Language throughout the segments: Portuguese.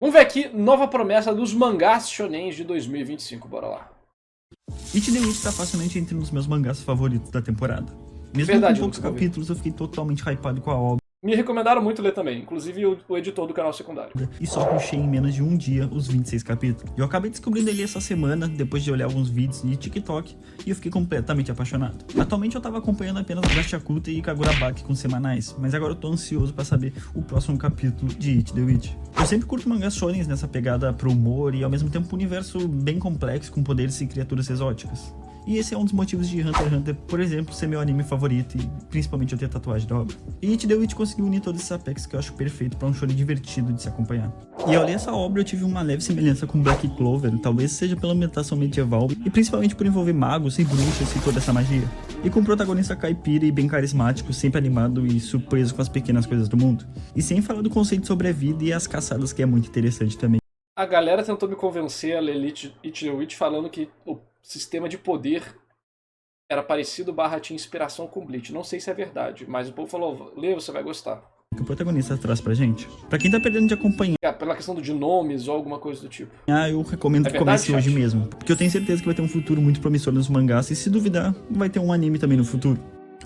Vamos ver aqui, nova promessa dos mangás shonens de 2025, bora lá. It the Witch tá facilmente entre um dos meus mangás favoritos da temporada. Mesmo Verdade, com poucos capítulos, eu fiquei totalmente hypado com a obra. Me recomendaram muito ler também, inclusive o editor do canal secundário. E só rushei em menos de um dia os 26 capítulos. Eu acabei descobrindo ele essa semana, depois de olhar alguns vídeos de TikTok, e eu fiquei completamente apaixonado. Atualmente eu tava acompanhando apenas Gachakuta e Kagurabaki com semanais, mas agora eu tô ansioso pra saber o próximo capítulo de It the Witch. Eu sempre curto mangás shonens nessa pegada pro humor e ao mesmo tempo um universo bem complexo com poderes e criaturas exóticas. E esse é um dos motivos de Hunter x Hunter, por exemplo, ser meu anime favorito e principalmente eu ter tatuagem da obra. E It the Witch conseguiu unir todos esses aspectos que eu acho perfeito para um shonen divertido de se acompanhar. E ao ler essa obra eu tive uma leve semelhança com Black Clover, talvez seja pela ambientação medieval e principalmente por envolver magos e bruxas e toda essa magia. E com o protagonista caipira e bem carismático, sempre animado e surpreso com as pequenas coisas do mundo. E sem falar do conceito sobre a vida e as caçadas, que é muito interessante também. A galera tentou me convencer a ler It the Witch falando que o sistema de poder era parecido / tinha inspiração com Bleach. Não sei se é verdade, mas o povo falou, lê, você vai gostar. Que o protagonista traz pra gente. Pra quem tá perdendo de acompanhar, Pela questão de nomes ou alguma coisa do tipo. eu recomendo que comece hoje mesmo, porque eu tenho certeza que vai ter um futuro muito promissor nos mangás e se duvidar, vai ter um anime também no futuro.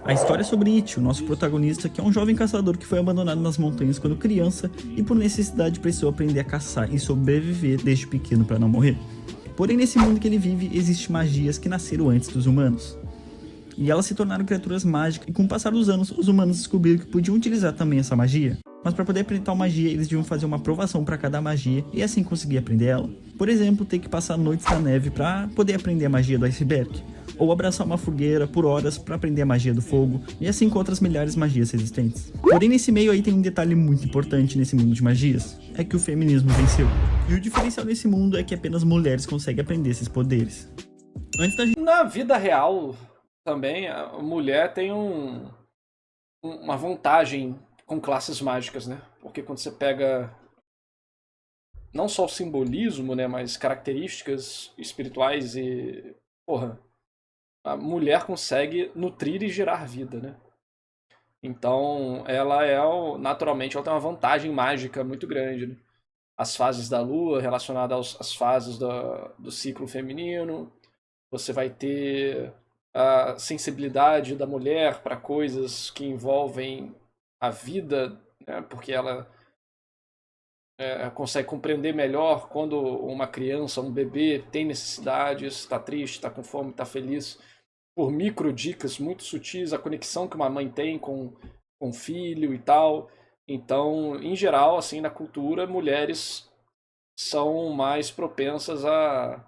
A história é sobre It, o nosso protagonista, que é um jovem caçador que foi abandonado nas montanhas quando criança e por necessidade precisou aprender a caçar e sobreviver desde pequeno para não morrer. Porém, nesse mundo que ele vive, existem magias que nasceram antes dos humanos. E elas se tornaram criaturas mágicas, e com o passar dos anos, os humanos descobriram que podiam utilizar também essa magia. Mas para poder aprender tal magia, eles deviam fazer uma aprovação para cada magia e assim conseguir aprender ela. Por exemplo, ter que passar noites na neve para poder aprender a magia do iceberg. Ou abraçar uma fogueira por horas para aprender a magia do fogo, e assim com outras milhares de magias existentes. Porém, nesse meio aí tem um detalhe muito importante nesse mundo de magias, é que o feminismo venceu. E o diferencial desse mundo é que apenas mulheres conseguem aprender esses poderes. Antes da gente... Na vida real, também, a mulher tem uma vantagem com classes mágicas, né? Porque quando você pega não só o simbolismo, né, mas características espirituais e... Porra, a mulher consegue nutrir e gerar vida, né? Então, ela naturalmente, ela tem uma vantagem mágica muito grande, né? As fases da lua relacionadas às fases do ciclo feminino. Você vai ter a sensibilidade da mulher para coisas que envolvem a vida, né? Porque ela consegue compreender melhor quando uma criança, um bebê tem necessidades, está triste, está com fome, está feliz, por micro dicas muito sutis, a conexão que uma mãe tem com o filho e tal. Então, em geral, assim, na cultura, mulheres são mais propensas a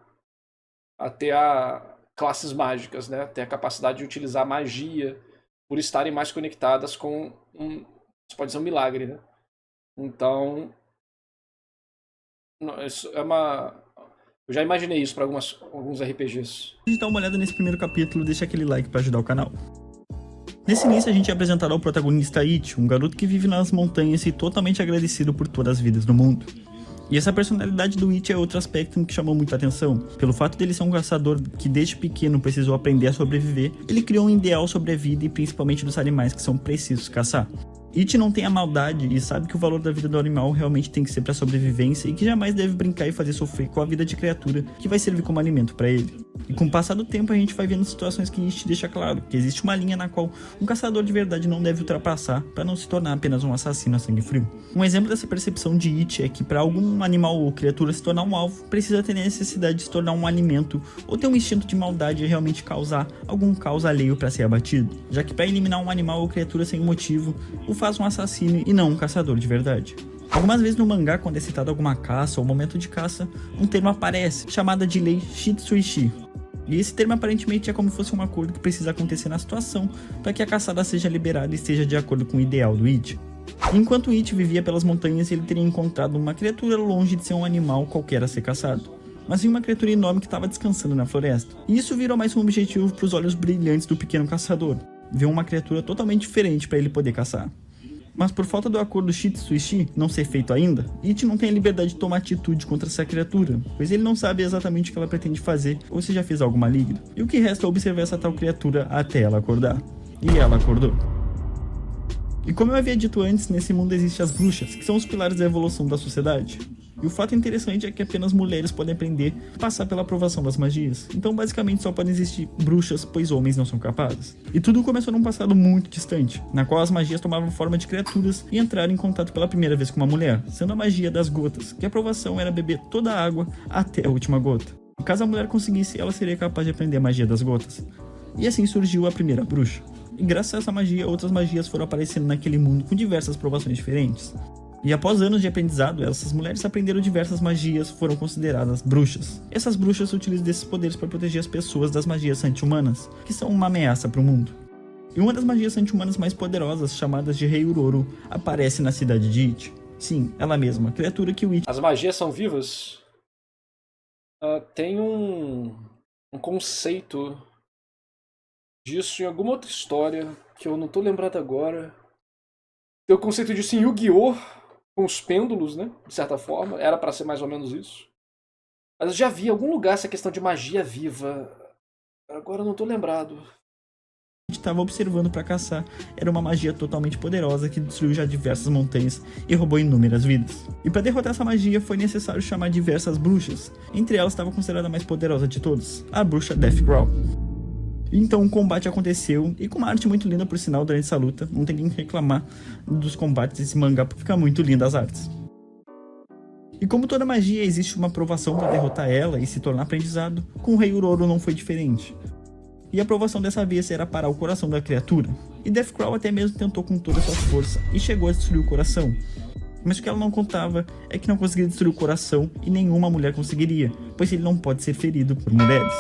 ter classes mágicas, né? Ter a capacidade de utilizar magia por estarem mais conectadas com isso pode ser um milagre, né? Então, isso é eu já imaginei isso para alguns RPGs. A gente dá uma olhada nesse primeiro capítulo, deixa aquele like para ajudar o canal. Nesse início a gente é apresentado ao protagonista It, um garoto que vive nas montanhas e totalmente agradecido por todas as vidas do mundo. E essa personalidade do It é outro aspecto que chamou muita atenção. Pelo fato dele ser um caçador que desde pequeno precisou aprender a sobreviver, ele criou um ideal sobre a vida e principalmente dos animais que são precisos caçar. It não tem a maldade e sabe que o valor da vida do animal realmente tem que ser para sobrevivência e que jamais deve brincar e fazer sofrer com a vida de criatura que vai servir como alimento para ele. E com o passar do tempo a gente vai vendo situações que It deixa claro que existe uma linha na qual um caçador de verdade não deve ultrapassar para não se tornar apenas um assassino a sangue frio. Um exemplo dessa percepção de It é que para algum animal ou criatura se tornar um alvo, precisa ter a necessidade de se tornar um alimento ou ter um instinto de maldade e realmente causar algum caos alheio para ser abatido, já que para eliminar um animal ou criatura sem motivo, o faz um assassino e não um caçador de verdade. Algumas vezes no mangá, quando é citado alguma caça ou momento de caça, um termo aparece, chamada de lei Shitsuishi. E esse termo aparentemente é como se fosse um acordo que precisa acontecer na situação para que a caçada seja liberada e esteja de acordo com o ideal do It. Enquanto It vivia pelas montanhas, ele teria encontrado uma criatura longe de ser um animal qualquer a ser caçado, mas em uma criatura enorme que estava descansando na floresta. E isso virou mais um objetivo para os olhos brilhantes do pequeno caçador, ver uma criatura totalmente diferente para ele poder caçar. Mas por falta do acordo Shitsuishi não ser feito ainda, It não tem a liberdade de tomar atitude contra essa criatura, pois ele não sabe exatamente o que ela pretende fazer ou se já fez algo maligno. E o que resta é observar essa tal criatura até ela acordar. E ela acordou. E como eu havia dito antes, nesse mundo existem as bruxas, que são os pilares da evolução da sociedade. E o fato interessante é que apenas mulheres podem aprender e passar pela aprovação das magias. Então basicamente só podem existir bruxas, pois homens não são capazes. E tudo começou num passado muito distante, na qual as magias tomavam forma de criaturas e entraram em contato pela primeira vez com uma mulher, sendo a magia das gotas, que a aprovação era beber toda a água até a última gota. E caso a mulher conseguisse, ela seria capaz de aprender a magia das gotas. E assim surgiu a primeira bruxa. E graças a essa magia, outras magias foram aparecendo naquele mundo com diversas provações diferentes. E após anos de aprendizado, essas mulheres aprenderam diversas magias e foram consideradas bruxas. Essas bruxas utilizam desses poderes para proteger as pessoas das magias anti-humanas, que são uma ameaça para o mundo. E uma das magias anti-humanas mais poderosas, chamadas de Rei Uroro, aparece na cidade de It. Sim, ela mesma, a criatura que o It... As magias são vivas? Tem um conceito disso em alguma outra história que eu não tô lembrado agora. Tem o conceito disso em Yu-Gi-Oh! Com os pêndulos, né? De certa forma. Era pra ser mais ou menos isso. Mas eu já vi em algum lugar essa questão de magia viva. Agora eu não tô lembrado. estava observando para caçar era uma magia totalmente poderosa que destruiu já diversas montanhas e roubou inúmeras vidas. E para derrotar essa magia foi necessário chamar diversas bruxas. Entre elas estava considerada a mais poderosa de todas, a bruxa Deathclaw. Então o combate aconteceu, e com uma arte muito linda por sinal durante essa luta, não tem nem que reclamar dos combates desse mangá, porque fica muito linda as artes. E como toda magia existe uma provação para derrotar ela e se tornar aprendizado, com o Rei Uroro não foi diferente. E a provação dessa vez era parar o coração da criatura, e Deathclaw até mesmo tentou com toda a sua força e chegou a destruir o coração. Mas o que ela não contava é que não conseguia destruir o coração e nenhuma mulher conseguiria, pois ele não pode ser ferido por mulheres.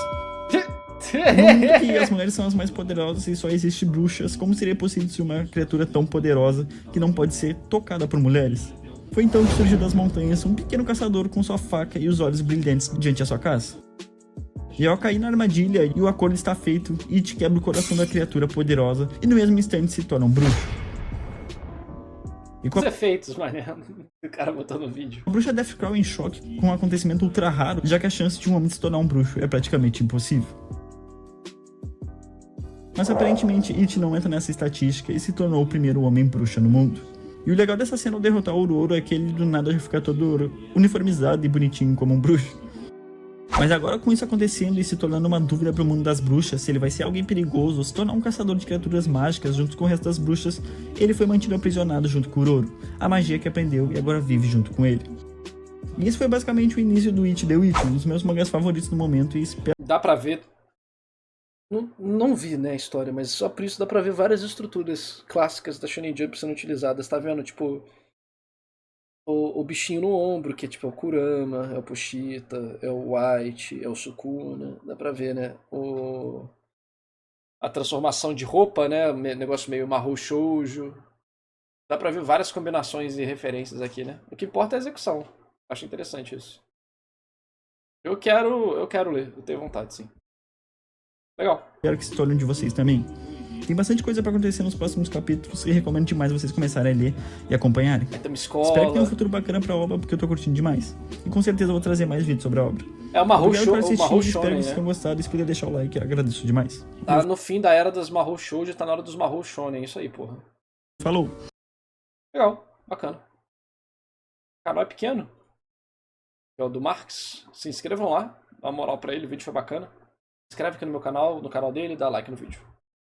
No mundo que as mulheres são as mais poderosas e só existe bruxas, como seria possível ser uma criatura tão poderosa que não pode ser tocada por mulheres? Foi então que surgiu das montanhas um pequeno caçador com sua faca e os olhos brilhantes diante da sua caça. E ao cair na armadilha e o acordo está feito, It quebra o coração da criatura poderosa e no mesmo instante se torna um bruxo. Os efeitos, mané. O cara botou no vídeo. A bruxa Deathclaw em choque com um acontecimento ultra raro, já que a chance de um homem se tornar um bruxo é praticamente impossível. Mas aparentemente It não entra nessa estatística e se tornou o primeiro homem bruxa no mundo. E o legal dessa cena ao derrotar o Uroro é que ele do nada já fica todo uniformizado e bonitinho como um bruxo. Mas agora com isso acontecendo e se tornando uma dúvida para o mundo das bruxas, se ele vai ser alguém perigoso ou se tornar um caçador de criaturas mágicas junto com o resto das bruxas, ele foi mantido aprisionado junto com o Uroro, a magia que aprendeu e agora vive junto com ele. E esse foi basicamente o início do It The Witch, um dos meus mangás favoritos no momento e espero... Dá pra ver... Não vi, né, a história, mas só por isso dá pra ver várias estruturas clássicas da Shonen Jump sendo utilizadas. Tá vendo, tipo, o bichinho no ombro, que é tipo é o Kurama, é o Pochita, é o White, é o Sukuna. Dá pra ver, né, a transformação de roupa, né, negócio meio Mahou Shoujo. Dá pra ver várias combinações e referências aqui, né. O que importa é a execução. Acho interessante isso. Eu quero ler, eu tenho vontade, sim. Legal. Espero que se torne um de vocês também. Tem bastante coisa pra acontecer nos próximos capítulos e recomendo demais vocês começarem a ler e acompanharem. Escola. Espero que tenha um futuro bacana pra obra, porque eu tô curtindo demais. E com certeza eu vou trazer mais vídeos sobre a obra. É uma Mahou Shoujo, espero que vocês tenham gostado e se puder deixar o like, eu agradeço demais. Tá no fim da era das Mahou Shoujo, tá na hora dos Mahou Shonen, isso aí, porra. Falou. Legal, bacana. O canal é pequeno. É o do Marx. Se inscrevam lá, dá uma moral pra ele, o vídeo foi bacana. Se inscreve aqui no meu canal, no canal dele, dá like no vídeo.